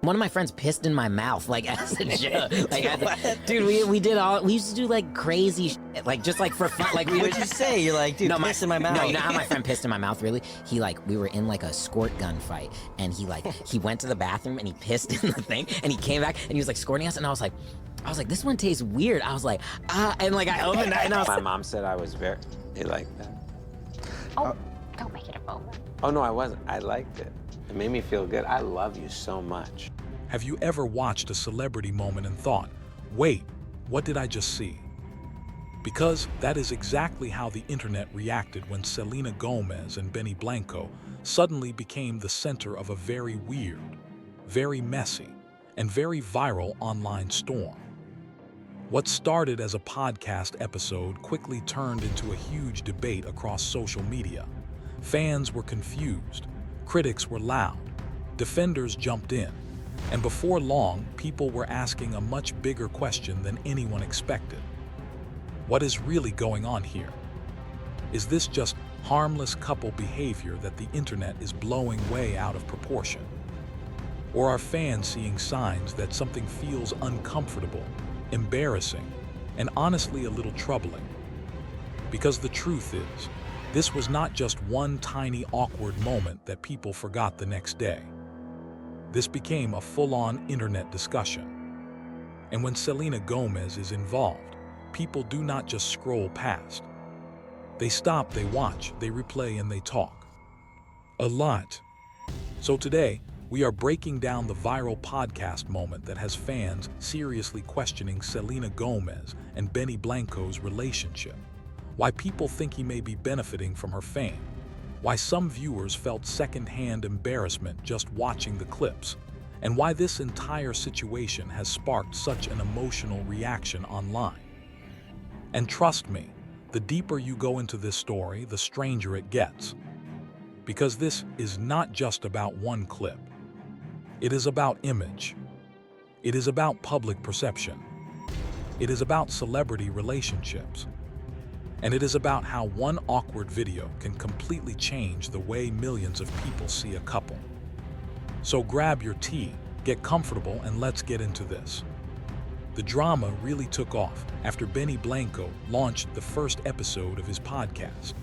One of my friends pissed in my mouth, like, as a joke. Like, dude, we used to do, like, crazy shit, like, just, like, for fun. Like, What'd you say? You're like, dude, piss in my mouth. No, you know how my friend pissed in my mouth, really? He, like, we were in, like, a squirt gun fight, and he went to the bathroom, and he pissed in the thing, and he came back, and he was, like, squirting us, and I was like, this one tastes weird. I was like, and, like, I opened it, and I was My mom said I was very, you like that? Oh, don't make it a moment. Oh, no, I wasn't. I liked it. It made me feel good. I love you so much. Have you ever watched a celebrity moment and thought, wait, what did I just see? Because that is exactly how the internet reacted when Selena Gomez and Benny Blanco suddenly became the center of a very weird, very messy, and very viral online storm. What started as a podcast episode quickly turned into a huge debate across social media. Fans were confused, critics were loud, defenders jumped in, and before long, people were asking a much bigger question than anyone expected. What is really going on here? Is this just harmless couple behavior that the internet is blowing way out of proportion? Or are fans seeing signs that something feels uncomfortable, embarrassing, and honestly a little troubling? Because the truth is, this was not just one tiny awkward moment that people forgot the next day. This became a full-on internet discussion. And when Selena Gomez is involved, people do not just scroll past. They stop, they watch, they replay, and they talk. A lot. So today, we are breaking down the viral podcast moment that has fans seriously questioning Selena Gomez and Benny Blanco's relationship. Why people think he may be benefiting from her fame. Why some viewers felt second-hand embarrassment just watching the clips. And why this entire situation has sparked such an emotional reaction online. And trust me, the deeper you go into this story, the stranger it gets. Because this is not just about one clip. It is about image. It is about public perception. It is about celebrity relationships. And it is about how one awkward video can completely change the way millions of people see a couple. So grab your tea, get comfortable, and let's get into this. The drama really took off after Benny Blanco launched the first episode of his podcast.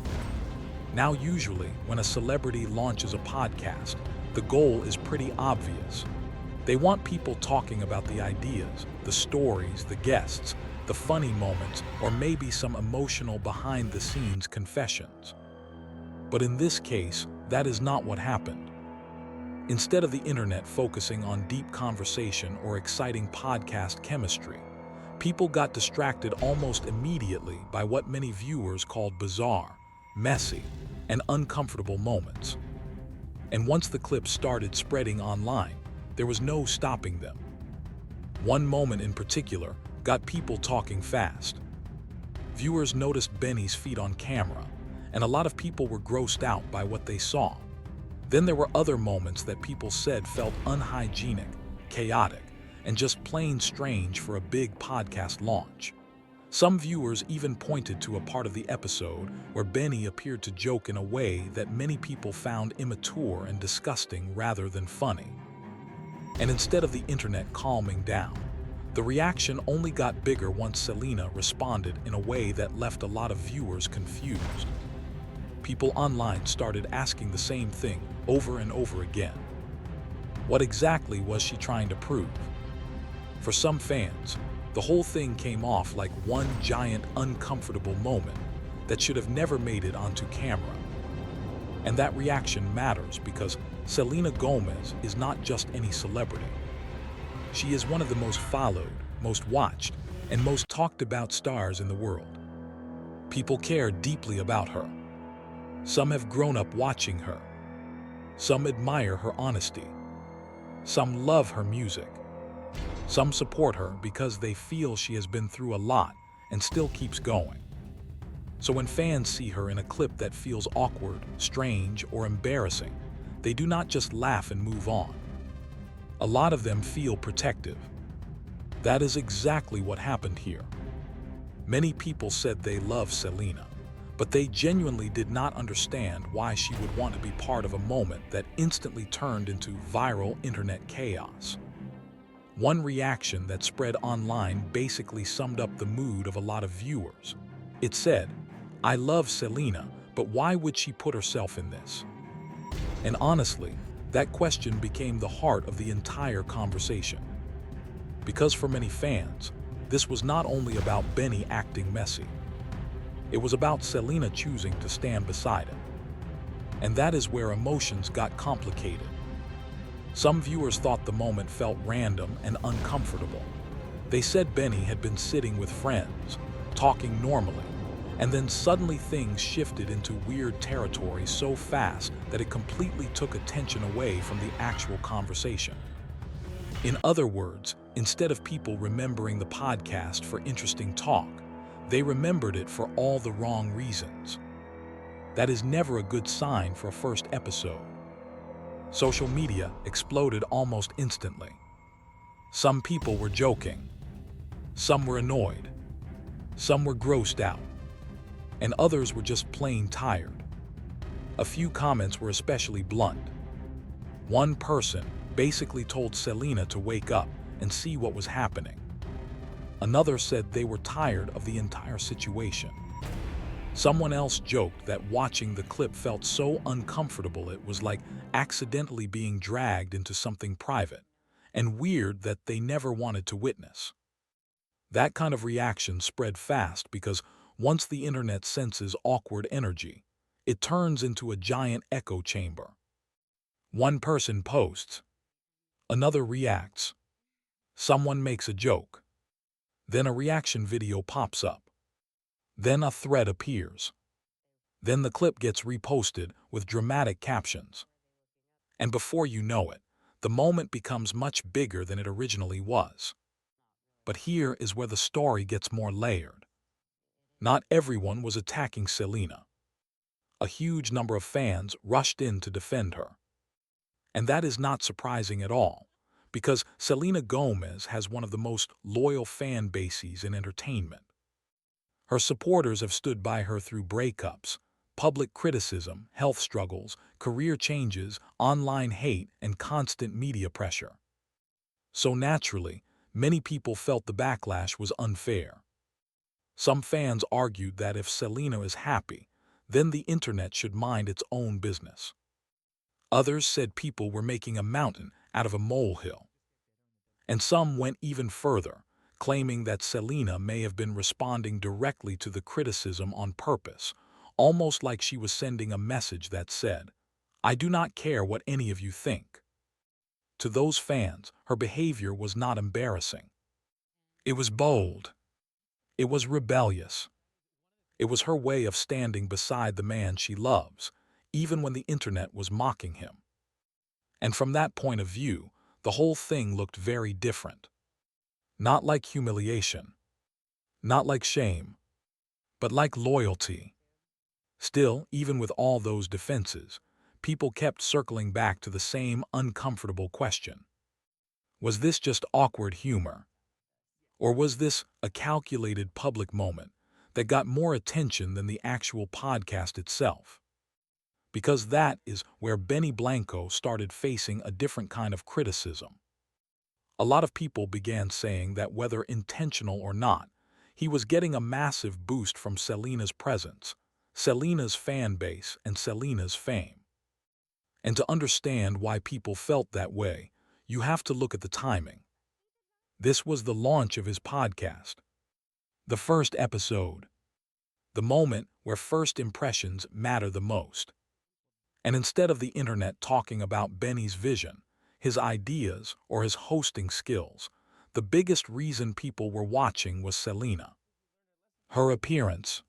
Now usually, when a celebrity launches a podcast, the goal is pretty obvious. They want people talking about the ideas, the stories, the guests, the funny moments, or maybe some emotional behind-the-scenes confessions. But in this case, that is not what happened. Instead of the internet focusing on deep conversation or exciting podcast chemistry, people got distracted almost immediately by what many viewers called bizarre, messy, and uncomfortable moments. And once the clips started spreading online, there was no stopping them. One moment in particular got people talking fast. Viewers noticed Benny's feet on camera, and a lot of people were grossed out by what they saw. Then there were other moments that people said felt unhygienic, chaotic, and just plain strange for a big podcast launch. Some viewers even pointed to a part of the episode where Benny appeared to joke in a way that many people found immature and disgusting rather than funny. And instead of the internet calming down, the reaction only got bigger once Selena responded in a way that left a lot of viewers confused. People online started asking the same thing over and over again. What exactly was she trying to prove? For some fans, the whole thing came off like one giant uncomfortable moment that should have never made it onto camera. And that reaction matters because Selena Gomez is not just any celebrity. She is one of the most followed, most watched, and most talked about stars in the world. People care deeply about her. Some have grown up watching her. Some admire her honesty. Some love her music. Some support her because they feel she has been through a lot and still keeps going. So when fans see her in a clip that feels awkward, strange, or embarrassing, they do not just laugh and move on. A lot of them feel protective. That is exactly what happened here. Many people said they love Selena, but they genuinely did not understand why she would want to be part of a moment that instantly turned into viral internet chaos. One reaction that spread online basically summed up the mood of a lot of viewers. It said, "I love Selena, but why would she put herself in this?" And honestly, that question became the heart of the entire conversation. Because for many fans, this was not only about Benny acting messy. It was about Selena choosing to stand beside him. And that is where emotions got complicated. Some viewers thought the moment felt random and uncomfortable. They said Benny had been sitting with friends, talking normally, and then suddenly things shifted into weird territory so fast that it completely took attention away from the actual conversation. In other words, instead of people remembering the podcast for interesting talk, they remembered it for all the wrong reasons. That is never a good sign for a first episode. Social media exploded almost instantly. Some people were joking. Some were annoyed. Some were grossed out. And others were just plain tired. A few comments were especially blunt. One person basically told Selena to wake up and see what was happening. Another said they were tired of the entire situation. Someone else joked that watching the clip felt so uncomfortable it was like accidentally being dragged into something private and weird that they never wanted to witness. That kind of reaction spread fast because once the internet senses awkward energy, it turns into a giant echo chamber. One person posts, another reacts, someone makes a joke, then a reaction video pops up, then a thread appears. Then the clip gets reposted with dramatic captions. And before you know it, the moment becomes much bigger than it originally was. But here is where the story gets more layered. Not everyone was attacking Selena. A huge number of fans rushed in to defend her. And that is not surprising at all, because Selena Gomez has one of the most loyal fan bases in entertainment. Her supporters have stood by her through breakups, public criticism, health struggles, career changes, online hate, and constant media pressure. So naturally, many people felt the backlash was unfair. Some fans argued that if Selena is happy, then the internet should mind its own business. Others said people were making a mountain out of a molehill. And some went even further, claiming that Selena may have been responding directly to the criticism on purpose, almost like she was sending a message that said, "I do not care what any of you think." To those fans, her behavior was not embarrassing. It was bold. It was rebellious. It was her way of standing beside the man she loves, even when the internet was mocking him. And from that point of view, the whole thing looked very different. Not like humiliation, not like shame, but like loyalty. Still, even with all those defenses, people kept circling back to the same uncomfortable question. Was this just awkward humor? Or was this a calculated public moment that got more attention than the actual podcast itself? Because that is where Benny Blanco started facing a different kind of criticism. A lot of people began saying that whether intentional or not, he was getting a massive boost from Selena's presence, Selena's fan base, and Selena's fame. And to understand why people felt that way, you have to look at the timing. This was the launch of his podcast. The first episode. The moment where first impressions matter the most. And instead of the internet talking about Benny's vision, his ideas, or his hosting skills, the biggest reason people were watching was Selena. Her appearance,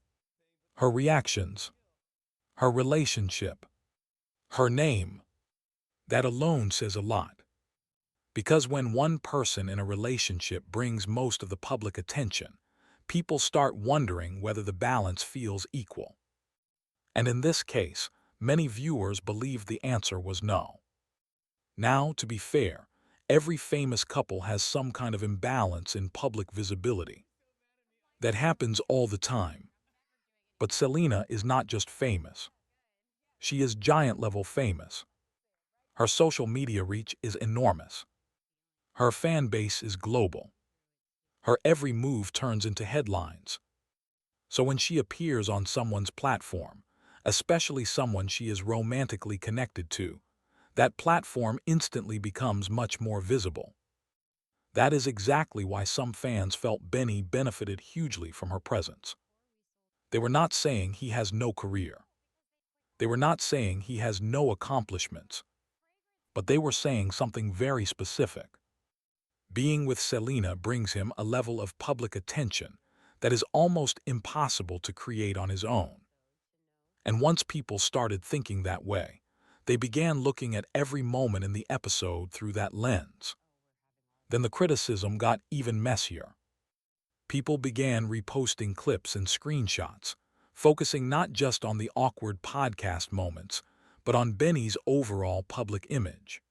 her reactions, her relationship, her name. That alone says a lot. Because when one person in a relationship brings most of the public attention, people start wondering whether the balance feels equal. And in this case, many viewers believed the answer was no. Now, to be fair, every famous couple has some kind of imbalance in public visibility. That happens all the time. But Selena is not just famous. She is giant-level famous. Her social media reach is enormous. Her fan base is global. Her every move turns into headlines. So when she appears on someone's platform, especially someone she is romantically connected to, that platform instantly becomes much more visible. That is exactly why some fans felt Benny benefited hugely from her presence. They were not saying he has no career. They were not saying he has no accomplishments. But they were saying something very specific. Being with Selena brings him a level of public attention that is almost impossible to create on his own. And once people started thinking that way, they began looking at every moment in the episode through that lens. Then the criticism got even messier. People began reposting clips and screenshots, focusing not just on the awkward podcast moments, but on Benny's overall public image.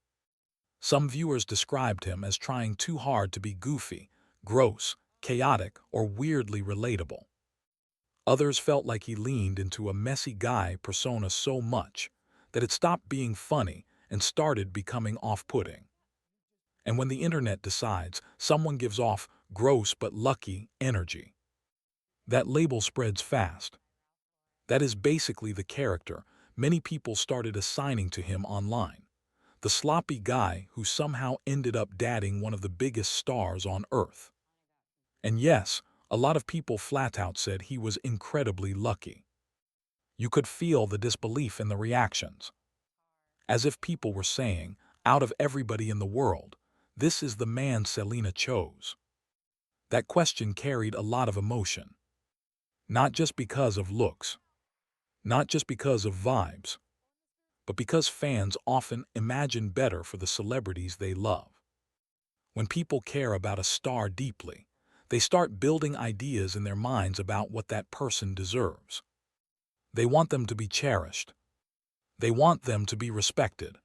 Some viewers described him as trying too hard to be goofy, gross, chaotic, or weirdly relatable. Others felt like he leaned into a messy guy persona so much that it stopped being funny and started becoming off-putting. And when the internet decides someone gives off gross but lucky energy, that label spreads fast. That is basically the character many people started assigning to him online. The sloppy guy who somehow ended up dating one of the biggest stars on Earth. And yes, a lot of people flat out said he was incredibly lucky. You could feel the disbelief in the reactions. As if people were saying, out of everybody in the world, this is the man Selena chose. That question carried a lot of emotion. Not just because of looks, not just because of vibes, but because fans often imagine better for the celebrities they love. When people care about a star deeply, they start building ideas in their minds about what that person deserves. They want them to be cherished. They want them to be respected.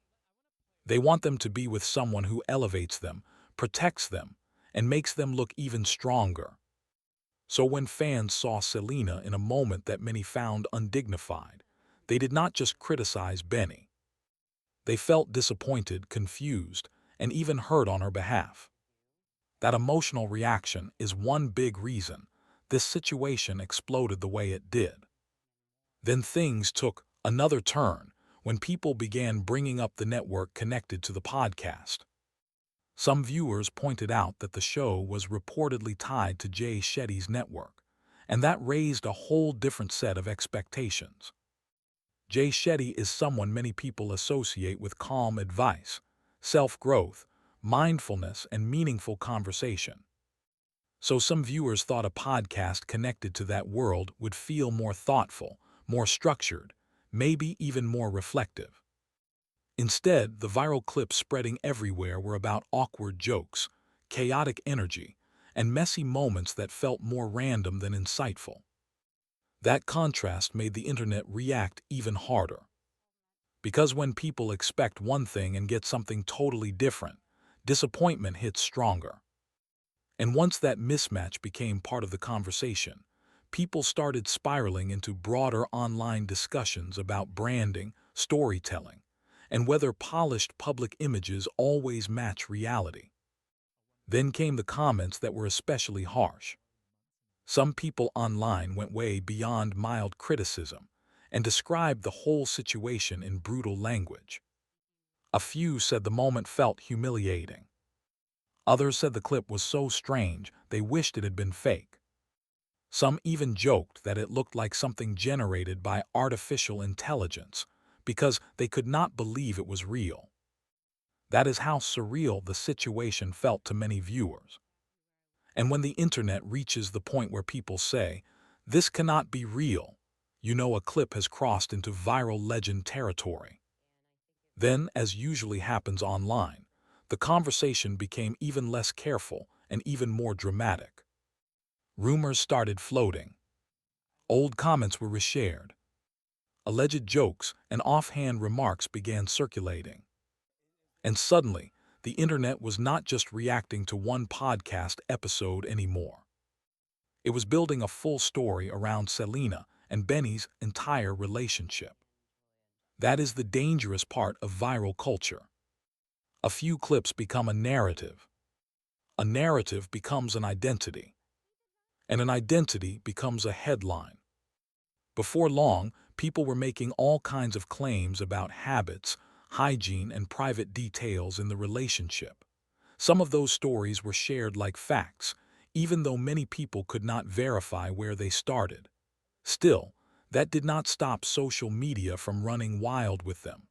They want them to be with someone who elevates them, protects them, and makes them look even stronger. So when fans saw Selena in a moment that many found undignified, they did not just criticize Benny. They felt disappointed, confused, and even hurt on her behalf. That emotional reaction is one big reason this situation exploded the way it did. Then things took another turn when people began bringing up the network connected to the podcast. Some viewers pointed out that the show was reportedly tied to Jay Shetty's network, and that raised a whole different set of expectations. Jay Shetty is someone many people associate with calm advice, self-growth, mindfulness, and meaningful conversation. So some viewers thought a podcast connected to that world would feel more thoughtful, more structured, maybe even more reflective. Instead, the viral clips spreading everywhere were about awkward jokes, chaotic energy, and messy moments that felt more random than insightful. That contrast made the internet react even harder. Because when people expect one thing and get something totally different, disappointment hits stronger. And once that mismatch became part of the conversation, people started spiraling into broader online discussions about branding, storytelling, and whether polished public images always match reality. Then came the comments that were especially harsh. Some people online went way beyond mild criticism and described the whole situation in brutal language. A few said the moment felt humiliating. Others said the clip was so strange they wished it had been fake. Some even joked that it looked like something generated by artificial intelligence because they could not believe it was real. That is how surreal the situation felt to many viewers. And when the internet reaches the point where people say, "This cannot be real," you know a clip has crossed into viral legend territory. Then, as usually happens online, the conversation became even less careful and even more dramatic. Rumors started floating. Old comments were reshared. Alleged jokes and offhand remarks began circulating. And suddenly, the internet was not just reacting to one podcast episode anymore. It was building a full story around Selena and Benny's entire relationship. That is the dangerous part of viral culture. A few clips become a narrative. a narrative becomes an identity, and an identity becomes a headline. Before long, people were making all kinds of claims about habits, hygiene, and private details in the relationship. Some of those stories were shared like facts, even though many people could not verify where they started. Still, that did not stop social media from running wild with them.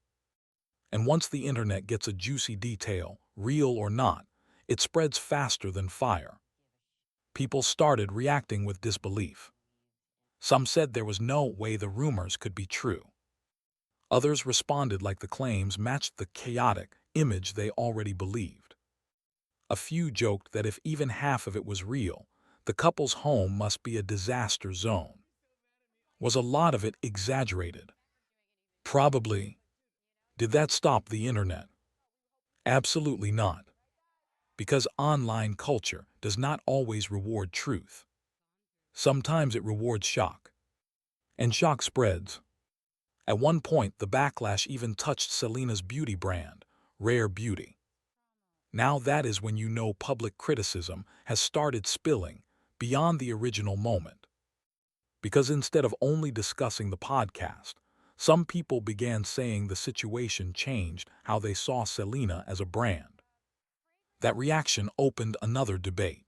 And once the internet gets a juicy detail, real or not, it spreads faster than fire. People started reacting with disbelief. Some said there was no way the rumors could be true. Others responded like the claims matched the chaotic image they already believed. A few joked that if even half of it was real, the couple's home must be a disaster zone. Was a lot of it exaggerated? Probably. Did that stop the internet? Absolutely not. Because online culture does not always reward truth. Sometimes it rewards shock. And shock spreads. At one point, the backlash even touched Selena's beauty brand, Rare Beauty. Now that is when you know public criticism has started spilling beyond the original moment. Because instead of only discussing the podcast, some people began saying the situation changed how they saw Selena as a brand. That reaction opened another debate.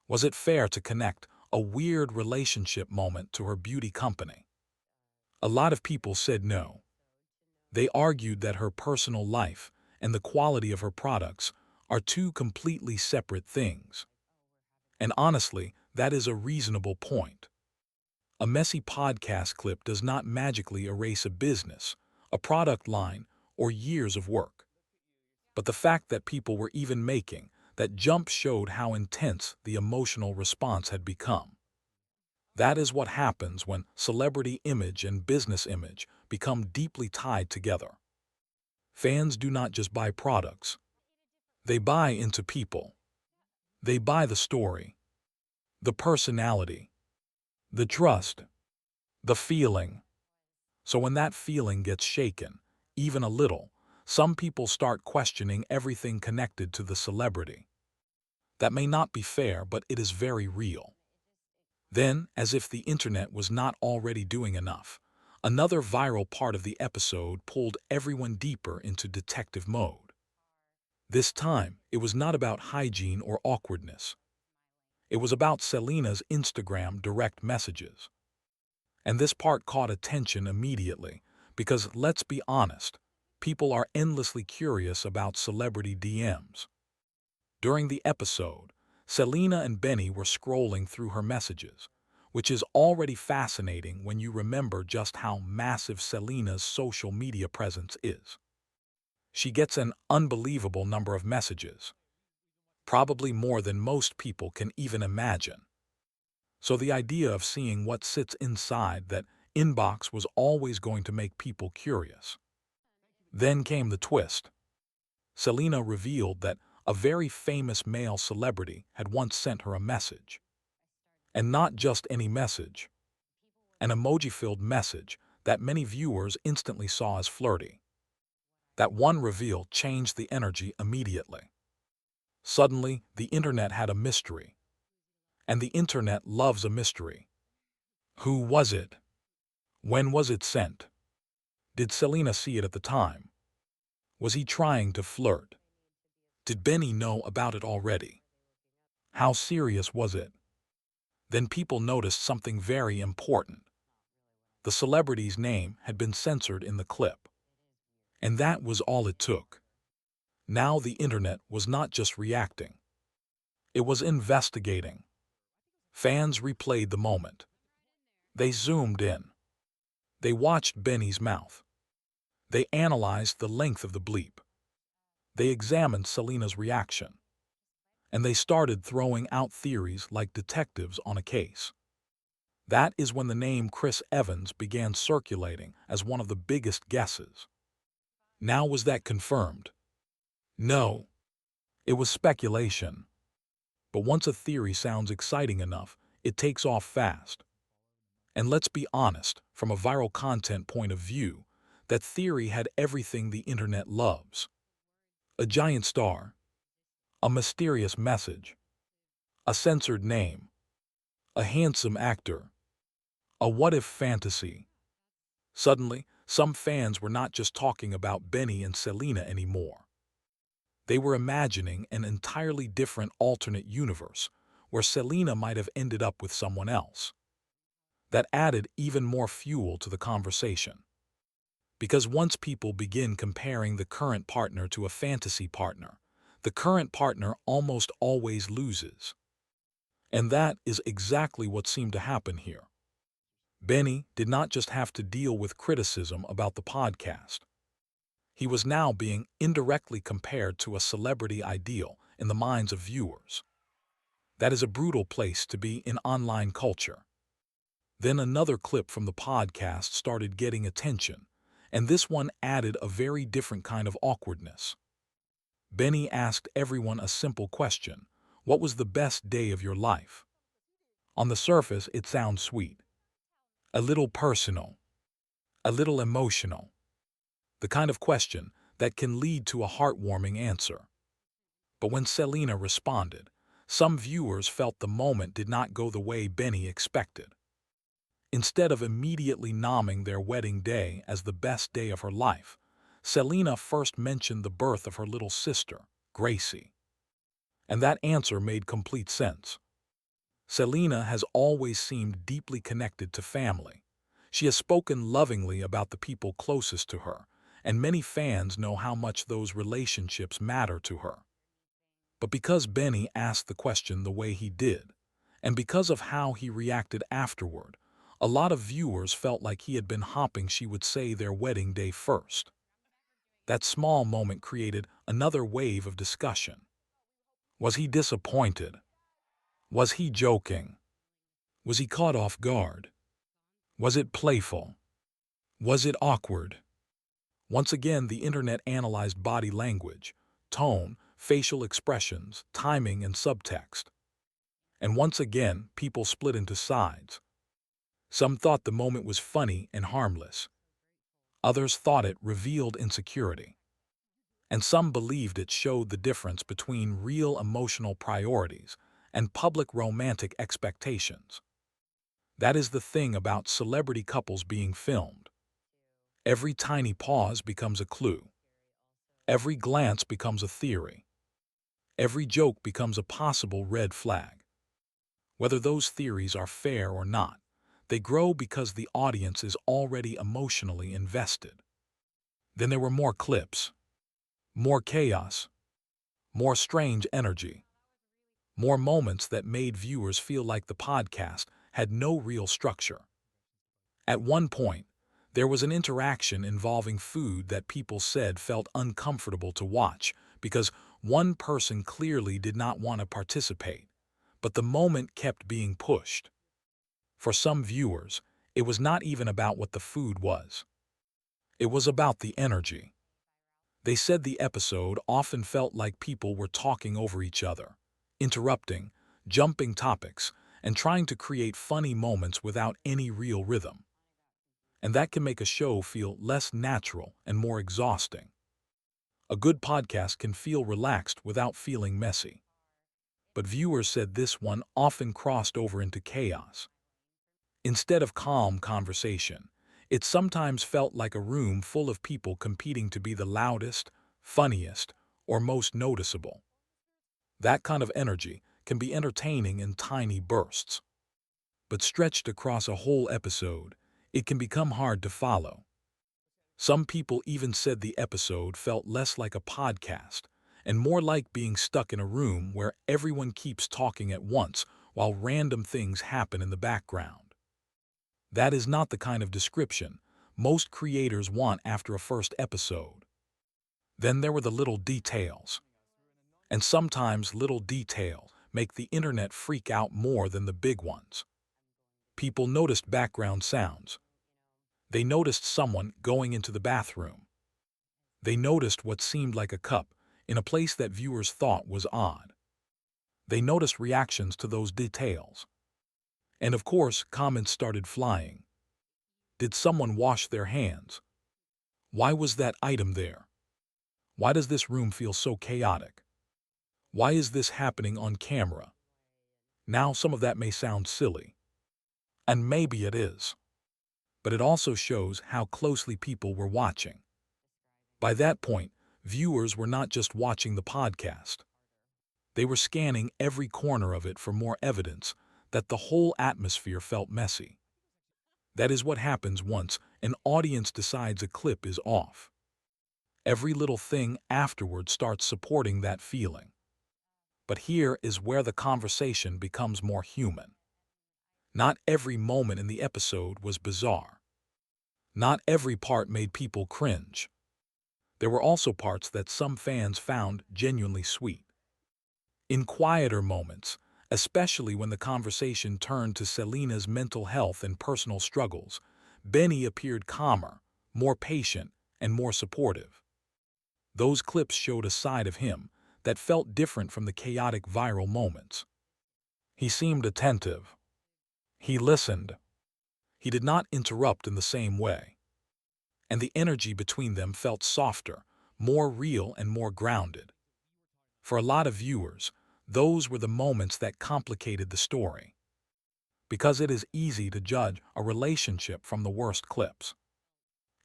Was it fair to connect a weird relationship moment to her beauty company? A lot of people said no. They argued that her personal life and the quality of her products are two completely separate things. And honestly, that is a reasonable point. A messy podcast clip does not magically erase a business, a product line, or years of work. But the fact that people were even making that jump showed how intense the emotional response had become. That is what happens when celebrity image and business image become deeply tied together. Fans do not just buy products. They buy into people. They buy the story, the personality, the trust, the feeling. So when that feeling gets shaken, even a little, some people start questioning everything connected to the celebrity. That may not be fair, but it is very real. Then, as if the internet was not already doing enough, another viral part of the episode pulled everyone deeper into detective mode. This time, it was not about hygiene or awkwardness. It was about Selena's Instagram direct messages. And this part caught attention immediately, because let's be honest, people are endlessly curious about celebrity DMs. During the episode, Selena and Benny were scrolling through her messages, which is already fascinating when you remember just how massive Selena's social media presence is. She gets an unbelievable number of messages, probably more than most people can even imagine. So the idea of seeing what sits inside that inbox was always going to make people curious. Then came the twist. Selena revealed that a very famous male celebrity had once sent her a message. And not just any message. An emoji-filled message that many viewers instantly saw as flirty. That one reveal changed the energy immediately. Suddenly, the internet had a mystery. And the internet loves a mystery. Who was it? When was it sent? Did Selena see it at the time? Was he trying to flirt? Did Benny know about it already? How serious was it? Then people noticed something very important. The celebrity's name had been censored in the clip. And that was all it took. Now the internet was not just reacting. It was investigating. Fans replayed the moment. They zoomed in. They watched Benny's mouth. They analyzed the length of the bleep. They examined Selena's reaction. And they started throwing out theories like detectives on a case. That is when the name Chris Evans began circulating as one of the biggest guesses. Now was that confirmed? No. It was speculation. But once a theory sounds exciting enough, it takes off fast. And let's be honest, from a viral content point of view, that theory had everything the internet loves. A giant star, a mysterious message, a censored name, a handsome actor, a what-if fantasy. Suddenly, some fans were not just talking about Benny and Selena anymore. They were imagining an entirely different alternate universe where Selena might have ended up with someone else. That added even more fuel to the conversation. Because once people begin comparing the current partner to a fantasy partner, the current partner almost always loses. And that is exactly what seemed to happen here. Benny did not just have to deal with criticism about the podcast. He was now being indirectly compared to a celebrity ideal in the minds of viewers. That is a brutal place to be in online culture. Then another clip from the podcast started getting attention, and this one added a very different kind of awkwardness. Benny asked everyone a simple question: what was the best day of your life? On the surface, it sounds sweet. A little personal. A little emotional. The kind of question that can lead to a heartwarming answer. But when Selena responded, some viewers felt the moment did not go the way Benny expected. Instead of immediately nomming their wedding day as the best day of her life, Selena first mentioned the birth of her little sister, Gracie. And that answer made complete sense. Selena has always seemed deeply connected to family. She has spoken lovingly about the people closest to her, and many fans know how much those relationships matter to her. But because Benny asked the question the way he did, and because of how he reacted afterward, a lot of viewers felt like he had been hoping she would say their wedding day first. That small moment created another wave of discussion. Was he disappointed? Was he joking? Was he caught off guard? Was it playful? Was it awkward? Once again, the internet analyzed body language, tone, facial expressions, timing, and subtext. And once again, people split into sides. Some thought the moment was funny and harmless. Others thought it revealed insecurity. And some believed it showed the difference between real emotional priorities and public romantic expectations. That is the thing about celebrity couples being filmed. Every tiny pause becomes a clue. Every glance becomes a theory. Every joke becomes a possible red flag. Whether those theories are fair or not, they grow because the audience is already emotionally invested. Then there were more clips, more chaos, more strange energy, more moments that made viewers feel like the podcast had no real structure. At one point, there was an interaction involving food that people said felt uncomfortable to watch because one person clearly did not want to participate, but the moment kept being pushed. For some viewers, it was not even about what the food was. It was about the energy. They said the episode often felt like people were talking over each other, interrupting, jumping topics, and trying to create funny moments without any real rhythm. And that can make a show feel less natural and more exhausting. A good podcast can feel relaxed without feeling messy. But viewers said this one often crossed over into chaos. Instead of calm conversation, it sometimes felt like a room full of people competing to be the loudest, funniest, or most noticeable. That kind of energy can be entertaining in tiny bursts. But stretched across a whole episode, it can become hard to follow. Some people even said the episode felt less like a podcast and more like being stuck in a room where everyone keeps talking at once while random things happen in the background. That is not the kind of description most creators want after a first episode. Then there were the little details. And sometimes little details make the internet freak out more than the big ones. People noticed background sounds. They noticed someone going into the bathroom. They noticed what seemed like a cup in a place that viewers thought was odd. They noticed reactions to those details. And of course, comments started flying. Did someone wash their hands? Why was that item there? Why does this room feel so chaotic? Why is this happening on camera? Now, some of that may sound silly, and maybe it is, but it also shows how closely people were watching. By that point, viewers were not just watching the podcast. They were scanning every corner of it for more evidence that the whole atmosphere felt messy. That is what happens once an audience decides a clip is off. Every little thing afterward starts supporting that feeling. But here is where the conversation becomes more human. Not every moment in the episode was bizarre. Not every part made people cringe. There were also parts that some fans found genuinely sweet. In quieter moments, especially when the conversation turned to Selena's mental health and personal struggles, Benny appeared calmer, more patient, and more supportive. Those clips showed a side of him that felt different from the chaotic viral moments. He seemed attentive. He listened. He did not interrupt in the same way. And the energy between them felt softer, more real, and more grounded. For a lot of viewers, those were the moments that complicated the story. Because it is easy to judge a relationship from the worst clips.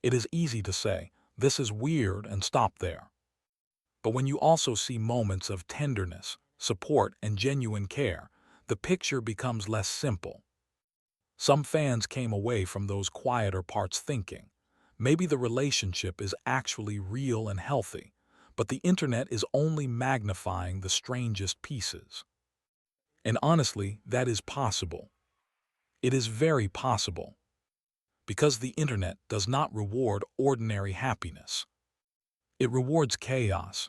It is easy to say, "This is weird," and stop there. But when you also see moments of tenderness, support, and genuine care, the picture becomes less simple. Some fans came away from those quieter parts thinking, maybe the relationship is actually real and healthy, but the internet is only magnifying the strangest pieces. And honestly, that is possible. It is very possible. Because the internet does not reward ordinary happiness. It rewards chaos.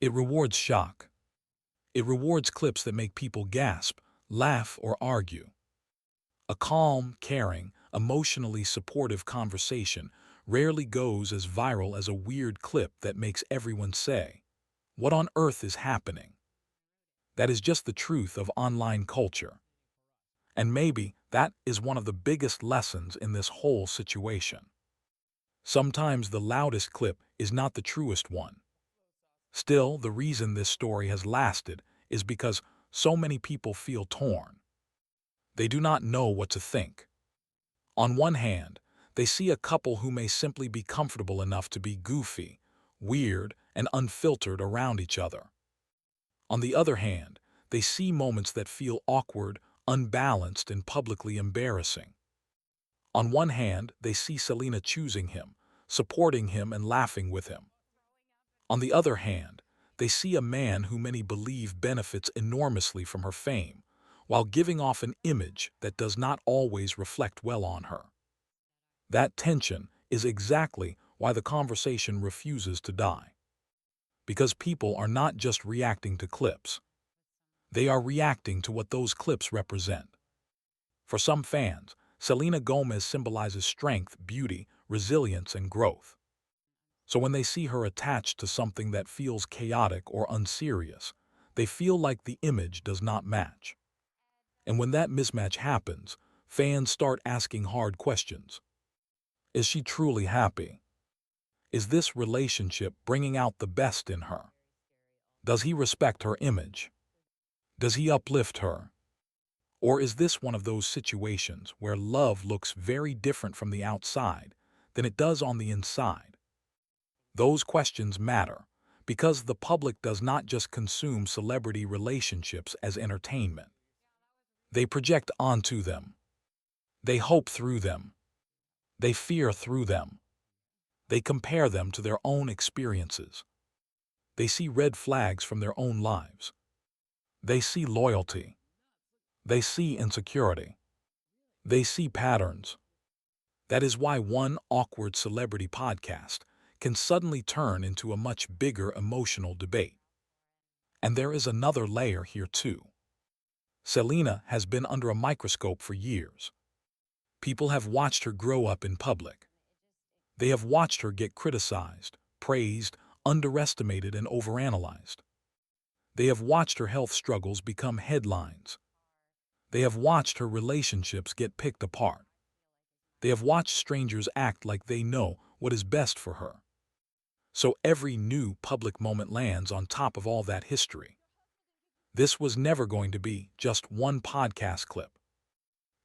It rewards shock. It rewards clips that make people gasp, laugh, or argue. A calm, caring, emotionally supportive conversation rarely goes as viral as a weird clip that makes everyone say, "What on earth is happening?" That is just the truth of online culture. And maybe that is one of the biggest lessons in this whole situation. Sometimes the loudest clip is not the truest one. Still, the reason this story has lasted is because so many people feel torn. They do not know what to think. On one hand, they see a couple who may simply be comfortable enough to be goofy, weird, and unfiltered around each other. On the other hand, they see moments that feel awkward, unbalanced, and publicly embarrassing. On one hand, they see Selena choosing him, supporting him, and laughing with him. On the other hand, they see a man who many believe benefits enormously from her fame, while giving off an image that does not always reflect well on her. That tension is exactly why the conversation refuses to die. Because people are not just reacting to clips. They are reacting to what those clips represent. For some fans, Selena Gomez symbolizes strength, beauty, resilience, and growth. So when they see her attached to something that feels chaotic or unserious, they feel like the image does not match. And when that mismatch happens, fans start asking hard questions. Is she truly happy? Is this relationship bringing out the best in her? Does he respect her image? Does he uplift her? Or is this one of those situations where love looks very different from the outside than it does on the inside? Those questions matter because the public does not just consume celebrity relationships as entertainment. They project onto them. They hope through them. They fear through them. They compare them to their own experiences. They see red flags from their own lives. They see loyalty. They see insecurity. They see patterns. That is why one awkward celebrity podcast can suddenly turn into a much bigger emotional debate. And there is another layer here too. Selena has been under a microscope for years. People have watched her grow up in public. They have watched her get criticized, praised, underestimated, and overanalyzed. They have watched her health struggles become headlines. They have watched her relationships get picked apart. They have watched strangers act like they know what is best for her. So every new public moment lands on top of all that history. This was never going to be just one podcast clip.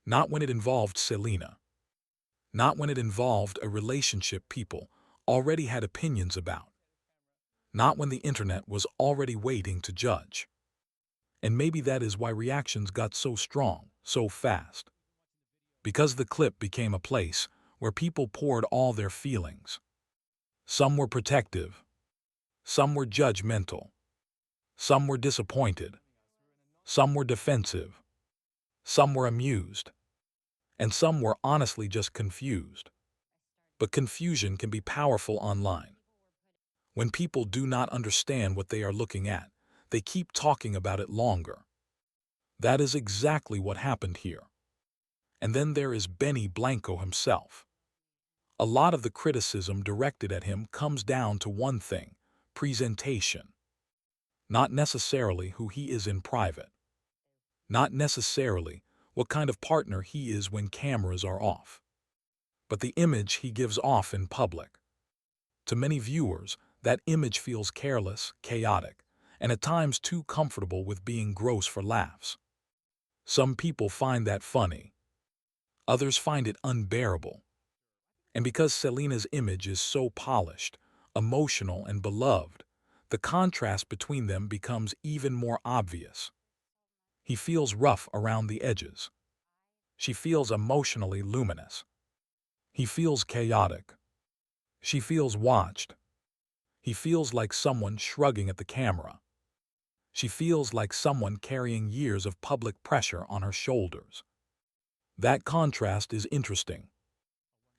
Not when it involved Selena. Not when it involved a relationship people already had opinions about. Not when the internet was already waiting to judge. And maybe that is why reactions got so strong, so fast. Because the clip became a place where people poured all their feelings. Some were protective. Some were judgmental. Some were disappointed. Some were defensive. Some were amused. And some were honestly just confused. But confusion can be powerful online. When people do not understand what they are looking at, they keep talking about it longer. That is exactly what happened here. And then there is Benny Blanco himself. A lot of the criticism directed at him comes down to one thing: presentation. Not necessarily who he is in private. Not necessarily what kind of partner he is when cameras are off. But the image he gives off in public. To many viewers, that image feels careless, chaotic, and at times too comfortable with being gross for laughs. Some people find that funny. Others find it unbearable. And because Selena's image is so polished, emotional, and beloved, the contrast between them becomes even more obvious. He feels rough around the edges. She feels emotionally luminous. He feels chaotic. She feels watched. He feels like someone shrugging at the camera. She feels like someone carrying years of public pressure on her shoulders. That contrast is interesting.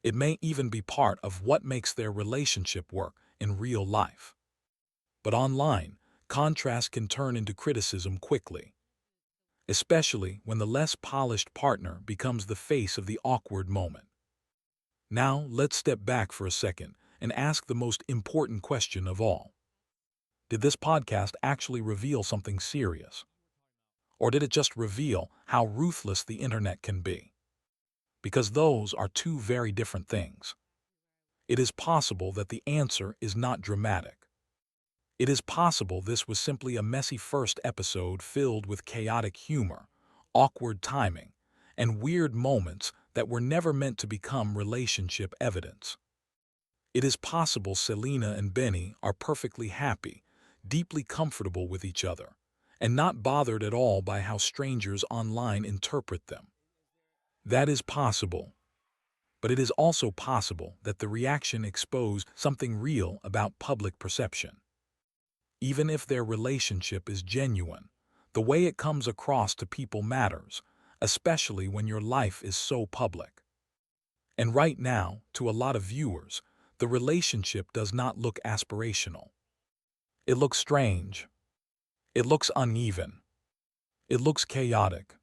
It may even be part of what makes their relationship work in real life. But online, contrast can turn into criticism quickly, especially when the less polished partner becomes the face of the awkward moment. Now, let's step back for a second and ask the most important question of all. Did this podcast actually reveal something serious? Or did it just reveal how ruthless the internet can be? Because those are two very different things. It is possible that the answer is not dramatic. It is possible this was simply a messy first episode filled with chaotic humor, awkward timing, and weird moments that were never meant to become relationship evidence. It is possible Selena and Benny are perfectly happy, deeply comfortable with each other, and not bothered at all by how strangers online interpret them. That is possible. But it is also possible that the reaction exposed something real about public perception. Even if their relationship is genuine, the way it comes across to people matters, especially when your life is so public. And right now, to a lot of viewers, the relationship does not look aspirational. It looks strange. It looks uneven. It looks chaotic.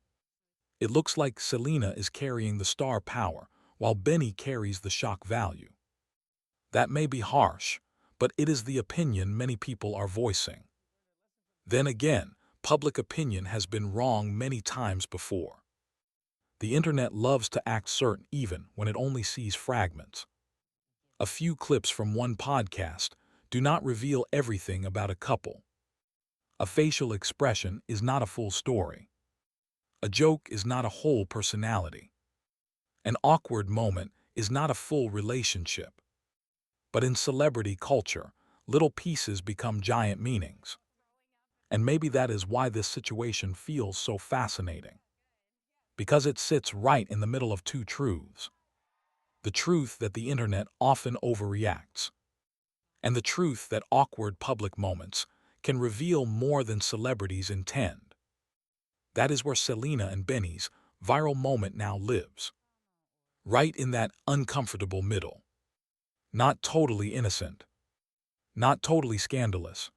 It looks like Selena is carrying the star power, while Benny carries the shock value. That may be harsh, but it is the opinion many people are voicing. Then again, public opinion has been wrong many times before. The internet loves to act certain even when it only sees fragments. A few clips from one podcast do not reveal everything about a couple. A facial expression is not a full story. A joke is not a whole personality. An awkward moment is not a full relationship. But in celebrity culture, little pieces become giant meanings. And maybe that is why this situation feels so fascinating. Because it sits right in the middle of two truths. The truth that the internet often overreacts, and the truth that awkward public moments can reveal more than celebrities intend. That is where Selena and Benny's viral moment now lives. Right in that uncomfortable middle. Not totally innocent. Not totally scandalous.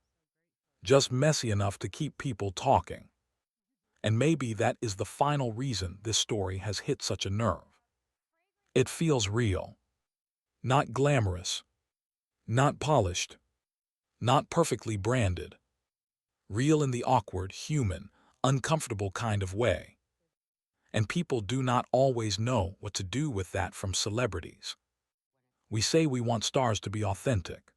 Just messy enough to keep people talking. And maybe that is the final reason this story has hit such a nerve. It feels real. Not glamorous. Not polished. Not perfectly branded. Real in the awkward, human, uncomfortable kind of way. And people do not always know what to do with that from celebrities. We say we want stars to be authentic.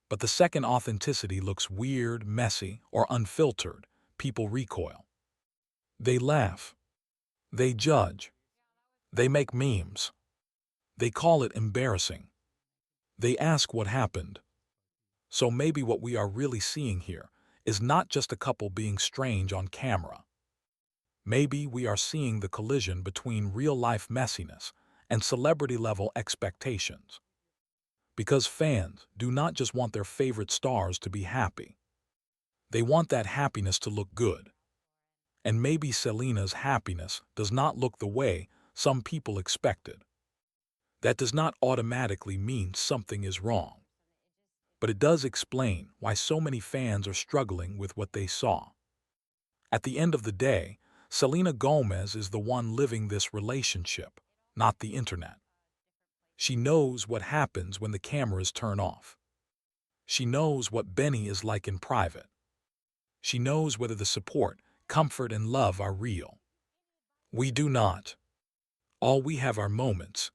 But the second authenticity looks weird, messy, or unfiltered, people recoil. They laugh. They judge. They make memes. They call it embarrassing. They ask what happened. So maybe what we are really seeing here is not just a couple being strange on camera. Maybe we are seeing the collision between real-life messiness and celebrity-level expectations. Because fans do not just want their favorite stars to be happy. They want that happiness to look good. And maybe Selena's happiness does not look the way some people expected. That does not automatically mean something is wrong. But it does explain why so many fans are struggling with what they saw. At the end of the day, Selena Gomez is the one living this relationship, not the internet. She knows what happens when the cameras turn off. She knows what Benny is like in private. She knows whether the support, comfort, and love are real. We do not. All we have are moments,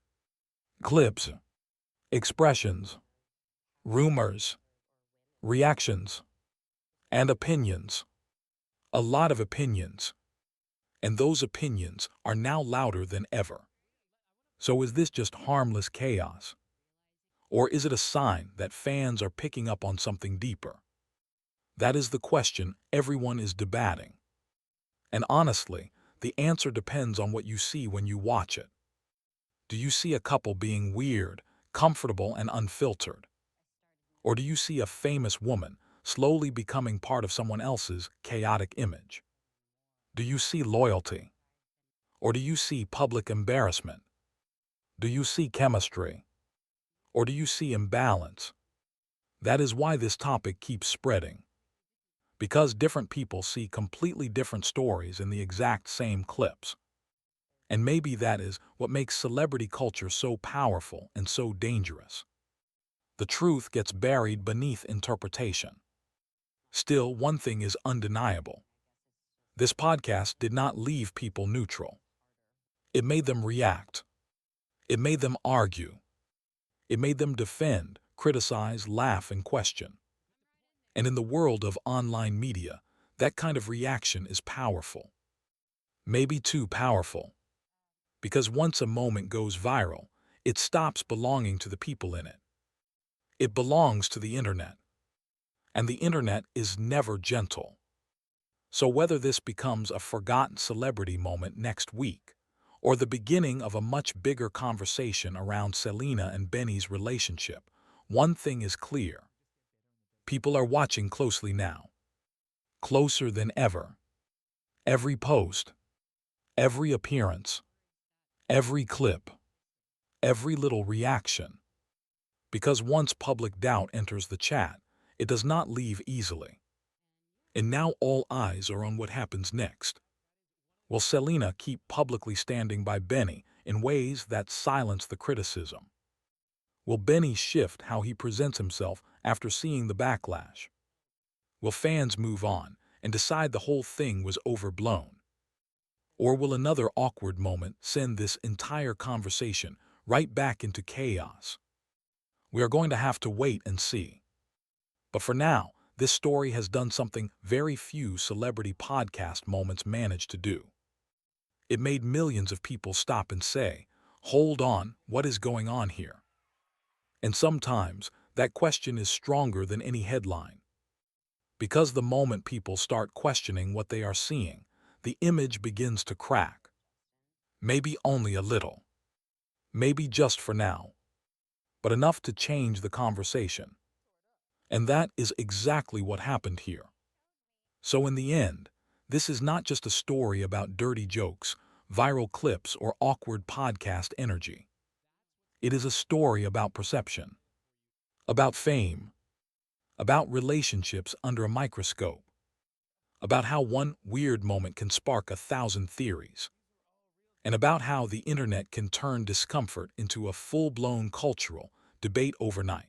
clips, expressions, rumors, reactions, and opinions. A lot of opinions. And those opinions are now louder than ever. So is this just harmless chaos? Or is it a sign that fans are picking up on something deeper? That is the question everyone is debating. And honestly, the answer depends on what you see when you watch it. Do you see a couple being weird, comfortable, and unfiltered? Or do you see a famous woman slowly becoming part of someone else's chaotic image? Do you see loyalty? Or do you see public embarrassment? Do you see chemistry? Or do you see imbalance? That is why this topic keeps spreading. Because different people see completely different stories in the exact same clips. And maybe that is what makes celebrity culture so powerful and so dangerous. The truth gets buried beneath interpretation. Still, one thing is undeniable. This podcast did not leave people neutral. It made them react. It made them argue. It made them defend, criticize, laugh, and question. And in the world of online media, that kind of reaction is powerful. Maybe too powerful. Because once a moment goes viral, it stops belonging to the people in it. It belongs to the internet. And the internet is never gentle. So whether this becomes a forgotten celebrity moment next week, or the beginning of a much bigger conversation around Selena and Benny's relationship, one thing is clear. People are watching closely now. Closer than ever. Every post, every appearance, every clip, every little reaction. Because once public doubt enters the chat, it does not leave easily. And now all eyes are on what happens next. Will Selena keep publicly standing by Benny in ways that silence the criticism? Will Benny shift how he presents himself after seeing the backlash? Will fans move on and decide the whole thing was overblown? Or will another awkward moment send this entire conversation right back into chaos? We are going to have to wait and see. But for now, this story has done something very few celebrity podcast moments manage to do. It made millions of people stop and say, "Hold on, what is going on here?" And sometimes that question is stronger than any headline. Because the moment people start questioning what they are seeing, the image begins to crack. Maybe only a little. Maybe just for now. But enough to change the conversation. And that is exactly what happened here. So in the end, this is not just a story about dirty jokes, viral clips, or awkward podcast energy. It is a story about perception, about fame, about relationships under a microscope, about how one weird moment can spark 1,000 theories, and about how the internet can turn discomfort into a full-blown cultural debate overnight.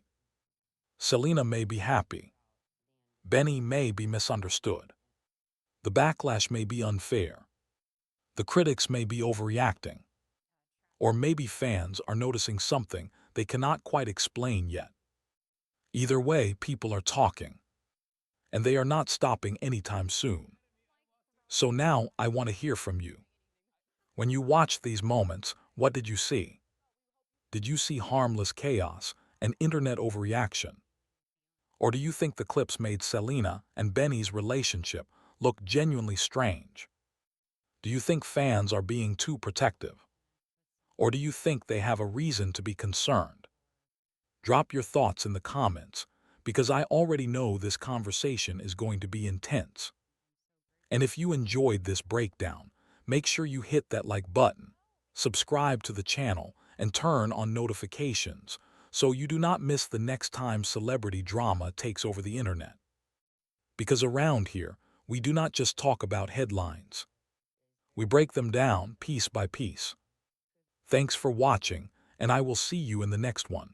Selena may be happy. Benny may be misunderstood. The backlash may be unfair. The critics may be overreacting. Or maybe fans are noticing something they cannot quite explain yet. Either way, people are talking. And they are not stopping anytime soon. So now I want to hear from you. When you watched these moments, what did you see? Did you see harmless chaos and internet overreaction? Or do you think the clips made Selena and Benny's relationship look genuinely strange? Do you think fans are being too protective? Or do you think they have a reason to be concerned? Drop your thoughts in the comments, because I already know this conversation is going to be intense. And if you enjoyed this breakdown, make sure you hit that like button, subscribe to the channel, and turn on notifications so you do not miss the next time celebrity drama takes over the internet. Because around here, we do not just talk about headlines. We break them down piece by piece. Thanks for watching, and I will see you in the next one.